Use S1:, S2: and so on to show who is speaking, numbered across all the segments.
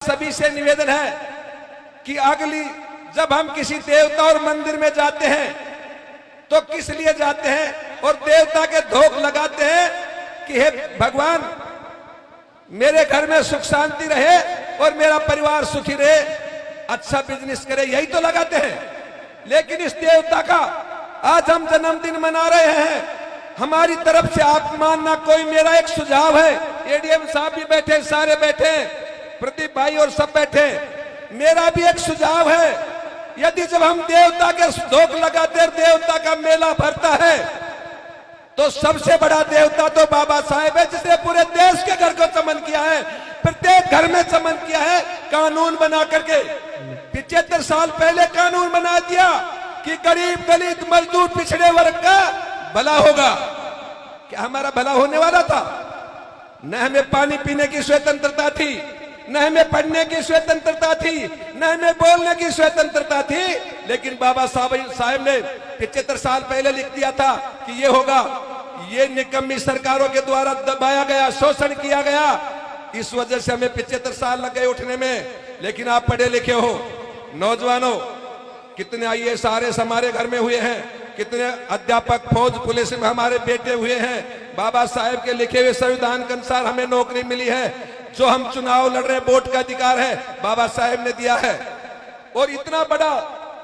S1: सभी से निवेदन है कि अगली जब हम किसी देवता और मंदिर में जाते हैं तो किस लिए जाते हैं और देवता के धोख लगाते हैं कि हे भगवान मेरे घर में सुख शांति रहे और मेरा परिवार सुखी रहे, अच्छा बिजनेस करे, यही तो लगाते हैं। लेकिन इस देवता का आज हम जन्मदिन मना रहे हैं, हमारी तरफ से आप मानना कोई मेरा एक सुझाव है। एडीएम साहब भी बैठे, सारे बैठे, प्रदीप भाई और सब बैठे, मेरा भी एक सुझाव है, यदि जब हम देवता के धोख लगाते देवता का मेला भरता है तो सबसे बड़ा देवता तो बाबा साहेब है, जिसने पूरे देश के घर को चमन किया है, प्रत्येक घर में चमन किया है कानून बना करके। 75 साल पहले कानून बना दिया कि गरीब दलित मजदूर पिछड़े वर्ग का भला होगा। क्या हमारा भला होने वाला था? न हमें पानी पीने की स्वतंत्रता थी, न हमें पढ़ने की स्वतंत्रता थी, न हमें बोलने की स्वतंत्रता थी। लेकिन बाबा साहब ने 75 साल पहले लिख दिया था कि ये होगा। ये निकम्मी सरकारों के द्वारा दबाया गया, शोषण किया गया, इस वजह से हमें 75 साल लग गए उठने में। लेकिन आप पढ़े लिखे हो, नौजवानों, कितने आईएएस आरएस हमारे घर में हुए हैं, कितने अध्यापक फौज पुलिस में हमारे बेटे हुए हैं। बाबा साहेब के लिखे हुए संविधान के अनुसार हमें नौकरी मिली है। जो हम चुनाव लड़ रहे, वोट का अधिकार है, बाबा साहेब ने दिया है। और इतना बड़ा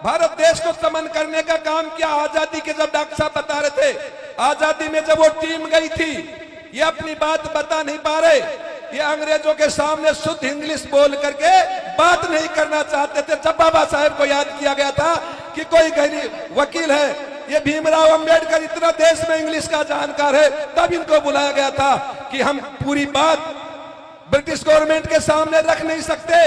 S1: भारत देश को समन करने का काम किया। आजादी के जब डॉक्टर साहब बता रहे थे, आजादी में जब वो टीम गई थी, ये अपनी बात बता नहीं पा रहे, ये अंग्रेजों के सामने शुद्ध इंग्लिश बोल करके बात नहीं करना चाहते थे। जब बाबा साहेब को याद किया गया था कि कोई गरीब वकील है, ये भीमराव अंबेडकर इतना देश में इंग्लिश का जानकार है, तब इनको बुलाया गया था कि हम पूरी बात ब्रिटिश गवर्नमेंट के सामने रख नहीं सकते।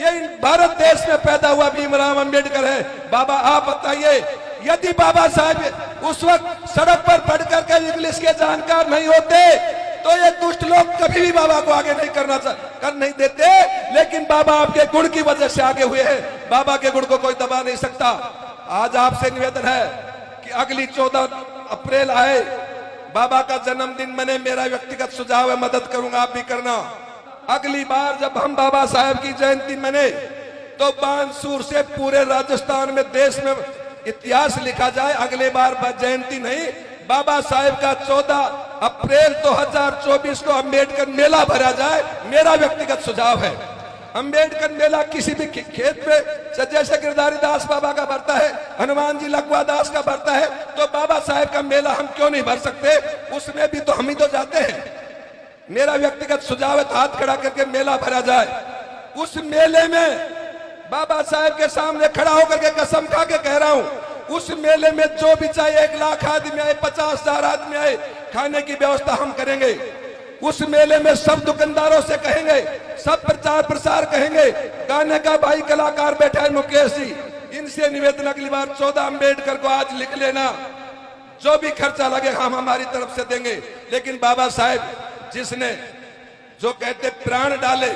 S1: ये भारत देश में पैदा हुआ भीमराव अंबेडकर है। बाबा आप बताइए, यदि बाबा साहब उस वक्त सड़क पर पढ़ करके इंग्लिश के जानकार नहीं होते तो ये दुष्ट लोग कभी भी बाबा को आगे नहीं कर नहीं देते। लेकिन बाबा आपके गुण की वजह से आगे हुए हैं, बाबा के गुण को कोई दबा नहीं सकता। आज आपसे निवेदन है कि अगली 14 अप्रैल आए, बाबा का जन्मदिन मने, मेरा व्यक्तिगत सुझाव है, मदद करूंगा, आप भी करना। अगली बार जब हम बाबा साहेब की जयंती मने तो बानसूर से पूरे राजस्थान में, देश में इतिहास लिखा जाए। अगले बार जयंती नहीं, बाबा साहेब का 14 अप्रैल 2024 को अम्बेडकर मेला भरा जाए, मेरा व्यक्तिगत सुझाव है। अम्बेडकर मेला किसी भी खेत में, जैसे गिरधारी दास बाबा का भरता है, हनुमान जी लकवा दास का भरता है, तो बाबा साहेब का मेला हम क्यों नहीं भर सकते? उसमें भी तो हम ही तो जाते हैं। मेरा व्यक्तिगत सुझाव है, हाथ खड़ा करके मेला भरा जाए। उस मेले में बाबा साहेब के सामने खड़ा होकर के कसम खा के कह रहा हूं, उस मेले में जो भी चाहे, 1 लाख आदमी आए, 50,000 आदमी आए, खाने की व्यवस्था हम करेंगे। उस मेले में सब दुकानदारों से कहेंगे, सब प्रचार प्रसार कहेंगे। गाने का भाई कलाकार बैठा है मुकेश जी, इनसे निवेदन, अगली बार 14 अम्बेडकर को आज लिख लेना, जो भी खर्चा लगे हम हमारी तरफ से देंगे। लेकिन बाबा साहेब जिसने, जो कहते प्राण डाले,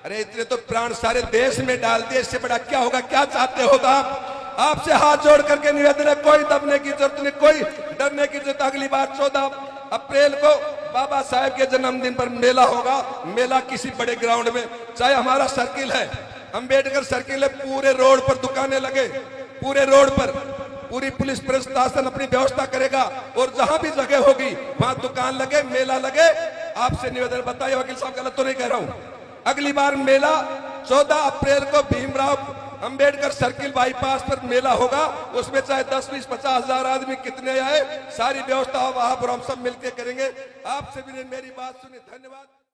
S1: अरे इतने तो प्राण सारे देश में डाल दिए, इससे बड़ा क्या होगा? क्या चाहते हो आप? आपसे हाथ जोड़ करके निवेदन है, कोई दबने की जरूरत नहीं, कोई डरने की जरूरत। अगली बार 14 अप्रैल को बाबा साहेब के जन्मदिन पर मेला होगा। मेला किसी बड़े ग्राउंड में, चाहे हमारा सर्किल है, अंबेडकर सर्किल है, पूरे रोड पर दुकानें लगे, पूरे रोड पर पूरी पुलिस प्रशासन अपनी व्यवस्था करेगा और जहां भी जगह होगी वहां दुकान लगे, मेला लगे। आपसे निवेदन, बताइए वकील साहब, गलत तो नहीं कह रहा हूं? अगली बार मेला 14 अप्रैल को भीमराव अंबेडकर सर्किल बाईपास पर मेला होगा। उसमें चाहे 10, 20, 50,000 आदमी कितने आए, सारी व्यवस्था वहां पर हम सब मिलकर करेंगे। आपसे भी मेरी बात सुनी, धन्यवाद।